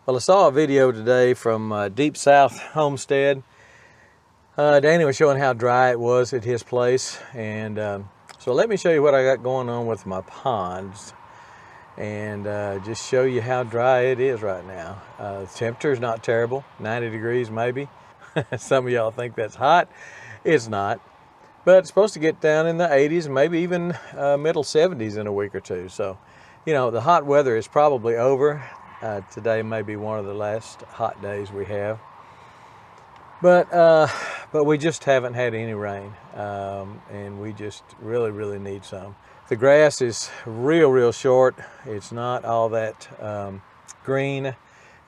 Well, I saw a video today from Deep South Homestead. Danny was showing how dry it was at his place, and so let me show you what I got going on with my ponds, and just show you how dry it is right now. The temperature is not terrible, 90 degrees maybe. Some of y'all think that's hot. It's not, but it's supposed to get down in the 80s, maybe even middle 70s in a week or two. So, you know, the hot weather is probably over. Today may be one of the last hot days we have, but we just haven't had any rain, and we just really need some. The grass is real short. It's not all that green,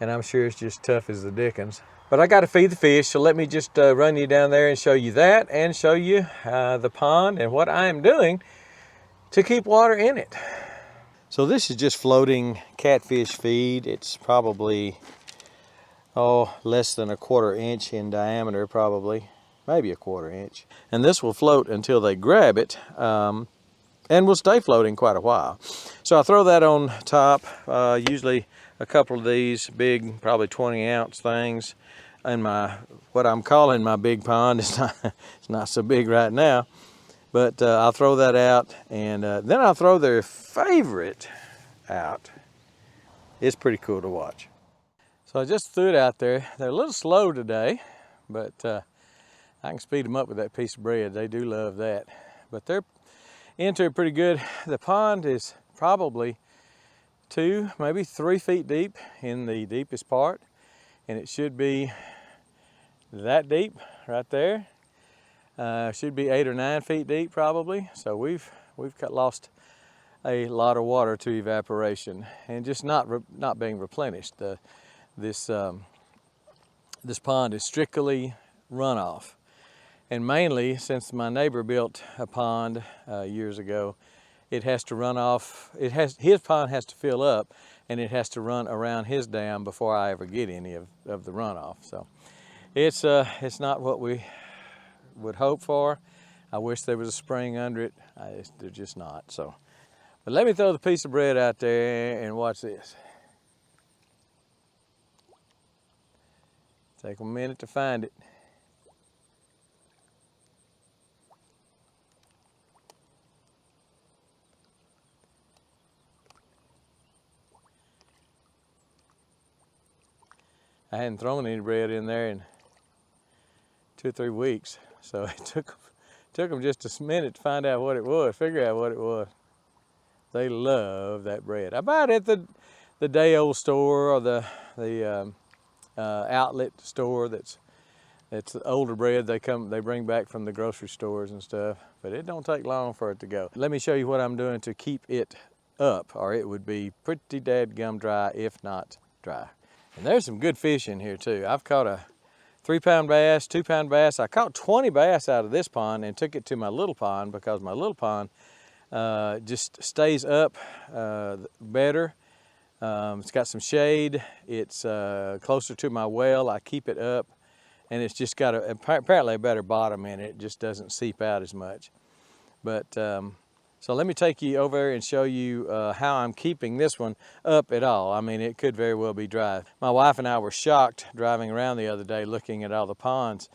and I'm sure it's just tough as the dickens. But I got to feed the fish, so let me just run you down there and show you that, and show you the pond and what I am doing to keep water in it. So this is just floating catfish feed. It's probably, less than a 1/4 inch in diameter, probably, maybe a 1/4 inch. And this will float until they grab it, and will stay floating quite a while. So I throw that on top, usually a couple of these big, probably 20-ounce things in my, what I'm calling my big pond. It's not so big right now. But I'll throw that out, and then I'll throw their favorite out. It's pretty cool to watch. So I just threw it out there. They're a little slow today, but I can speed them up with that piece of bread. They do love that. But they're into it pretty good. The pond is probably 2, maybe 3 feet deep in the deepest part, and it should be that deep right there. Should be 8 or 9 feet deep probably. So we've lost a lot of water to evaporation and just not being replenished. This pond is strictly runoff, and mainly since my neighbor built a pond years ago, it has to run off. His pond has to fill up, and it has to run around his dam before I ever get any of the runoff. So it's not what we would hope for. I wish there was a spring under it. They're just not. So, but let me throw the piece of bread out there and watch this. Take a minute to find it. I hadn't thrown any bread in there in 2 or 3 weeks. So it took them just a minute to find out what it was, figure out what it was. They love that bread. I buy it at the day-old store or the outlet store that's older bread they bring back from the grocery stores and stuff. But it don't take long for it to go. Let me show you what I'm doing to keep it up, or it would be pretty dadgum dry, if not dry. And there's some good fish in here too. I've caught a 3-pound bass, 2-pound bass. I caught 20 bass out of this pond and took it to my little pond because my little pond just stays up better. It's got some shade. It's closer to my well. I keep it up, and it's just got apparently a better bottom in it. It just doesn't seep out as much. But so let me take you over and show you how I'm keeping this one up at all. I mean, it could very well be dry. My wife and I were shocked driving around the other day looking at all the ponds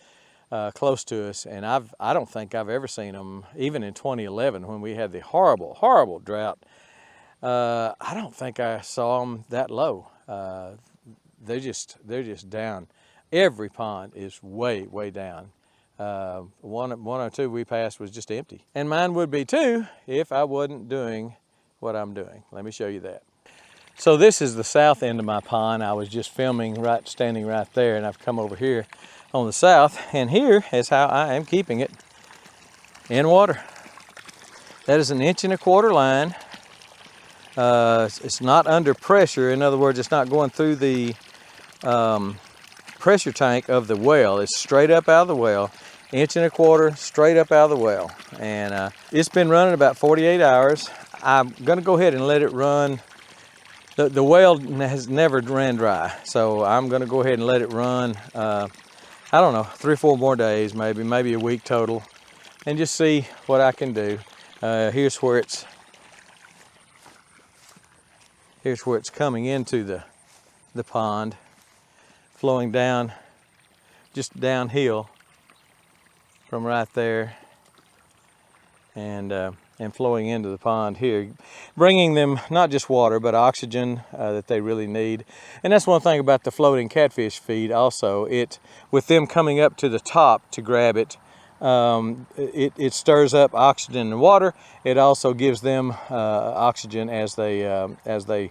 close to us, and I don't think I've ever seen them, even in 2011 when we had the horrible drought. I don't think I saw them that low. They're just down. Every pond is way down. One or two we passed was just empty. And mine would be too if I wasn't doing what I'm doing. Let me show you that. So this is the south end of my pond. I was just filming standing right there, and I've come over here on the south, and here is how I am keeping it in water. That is an 1.25 inch line. It's not under pressure. In other words, it's not going through the pressure tank of the well. It's straight up out of the well. 1.25 inch straight up out of the well. And it's been running about 48 hours. I'm gonna go ahead and let it run. The well has never ran dry, so I'm gonna go ahead and let it run, I don't know, 3 or 4 more days, maybe a week total, and just see what I can do. Here's where it's coming into the pond, flowing down, just downhill from right there, and flowing into the pond here, bringing them not just water but oxygen that they really need. And that's one thing about the floating catfish feed also. With them coming up to the top to grab it, it stirs up oxygen in the water. It also gives them oxygen as they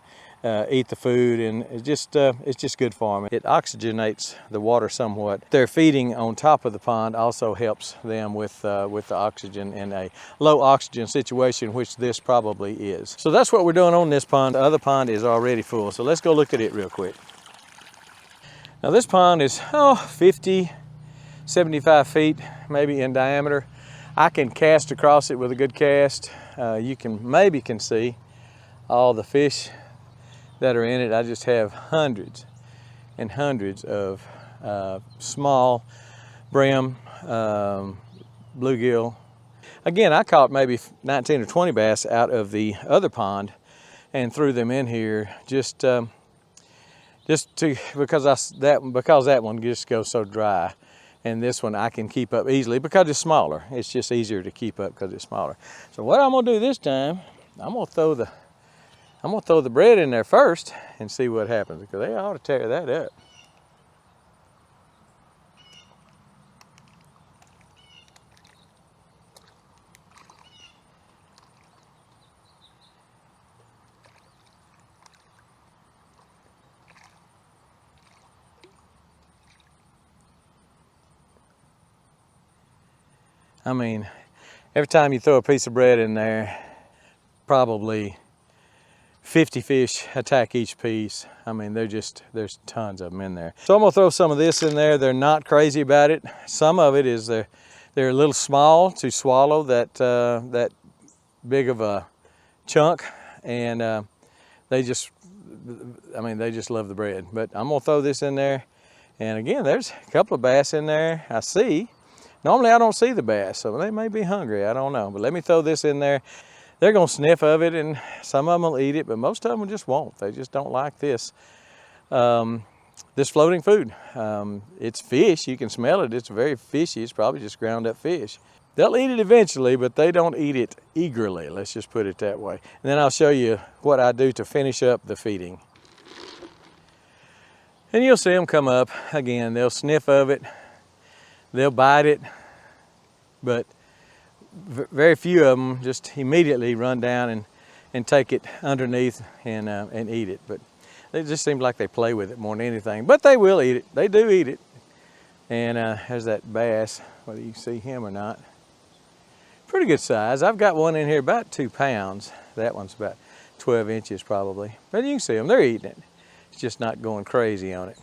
eat the food, and it's just good for them. It oxygenates the water somewhat. Their feeding on top of the pond also helps them with the oxygen in a low oxygen situation, which this probably is. So that's what we're doing on this pond. The other pond is already full, so let's go look at it real quick. Now this pond is 50, 75 feet maybe in diameter. I can cast across it with a good cast. You can see all the fish that are in it. I just have hundreds and hundreds of small brim, bluegill. Again, I caught maybe 19 or 20 bass out of the other pond and threw them in here because that one just goes so dry, and this one I can keep up easily because it's smaller. It's just easier to keep up because it's smaller. So what I'm gonna do this time, I'm gonna throw the bread in there first and see what happens, because they ought to tear that up. I mean, every time you throw a piece of bread in there, probably 50 fish attack each piece. I mean, there's tons of them in there. So I'm gonna throw some of this in there. They're not crazy about it. Some of it is they're a little small to swallow that big of a chunk, and they just love the bread. But I'm gonna throw this in there, and again, there's a couple of bass in there I see. Normally I don't see the bass, so they may be hungry, I don't know. But let me throw this in there. They're gonna sniff of it, and some of them will eat it, but most of them just won't. They just don't like this floating food. It's fish, you can smell it. It's very fishy. It's probably just ground up fish. They'll eat it eventually, but they don't eat it eagerly. Let's just put it that way. And then I'll show you what I do to finish up the feeding. And you'll see them come up. Again, they'll sniff of it. They'll bite it, but very few of them just immediately run down and take it underneath and eat it. But it just seems like they play with it more than anything. But they will eat it. They do eat it. And there's that bass, whether you see him or not. Pretty good size. I've got one in here about 2 pounds. That one's about 12 inches probably. But you can see them, they're eating it. It's just not going crazy on it.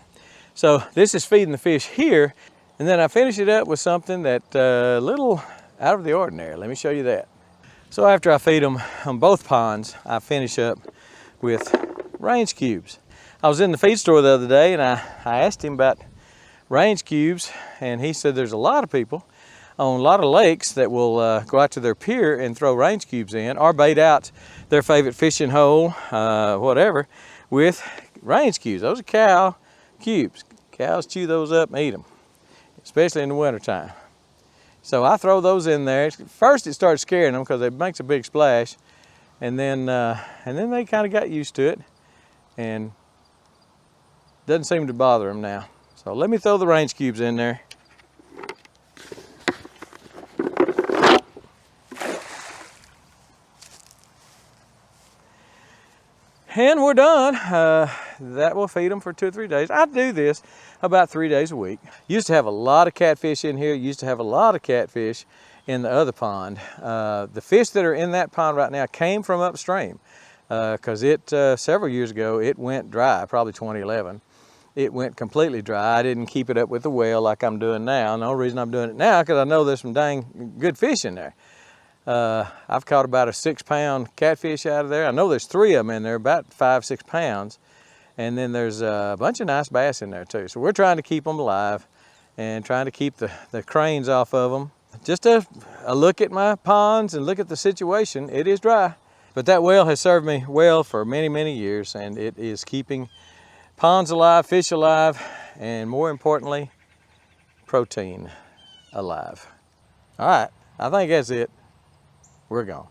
So this is feeding the fish here. And then I finish it up with something that a little out of the ordinary. Let me show you that. So after I feed them on both ponds, I finish up with range cubes. I was in the feed store the other day, and I asked him about range cubes, and he said there's a lot of people on a lot of lakes that will go out to their pier and throw range cubes in, or bait out their favorite fishing hole, whatever, with range cubes. Those are cow cubes. Cows chew those up and eat them, especially in the wintertime. So I throw those in there. First it started scaring them because it makes a big splash, and then they kind of got used to it, and doesn't seem to bother them now. So let me throw the range cubes in there. And we're done. That will feed them for 2 or 3 days. I do this about 3 days a week. Used to have a lot of catfish in here. Used to have a lot of catfish in the other pond. The fish that are in that pond right now came from upstream, because several years ago it went dry, probably 2011. It went completely dry. I didn't keep it up with the well like I'm doing now. And the only reason I'm doing it now because I know there's some dang good fish in there. I've caught about a 6-pound catfish out of there. I know there's 3 of them in there, about 5 or 6 pounds. And then there's a bunch of nice bass in there too. So we're trying to keep them alive and trying to keep the cranes off of them. Just a look at my ponds and look at the situation. It is dry, but that well has served me well for many, many years, and it is keeping ponds alive, fish alive, and more importantly, protein alive. All right, I think that's it. We're gone.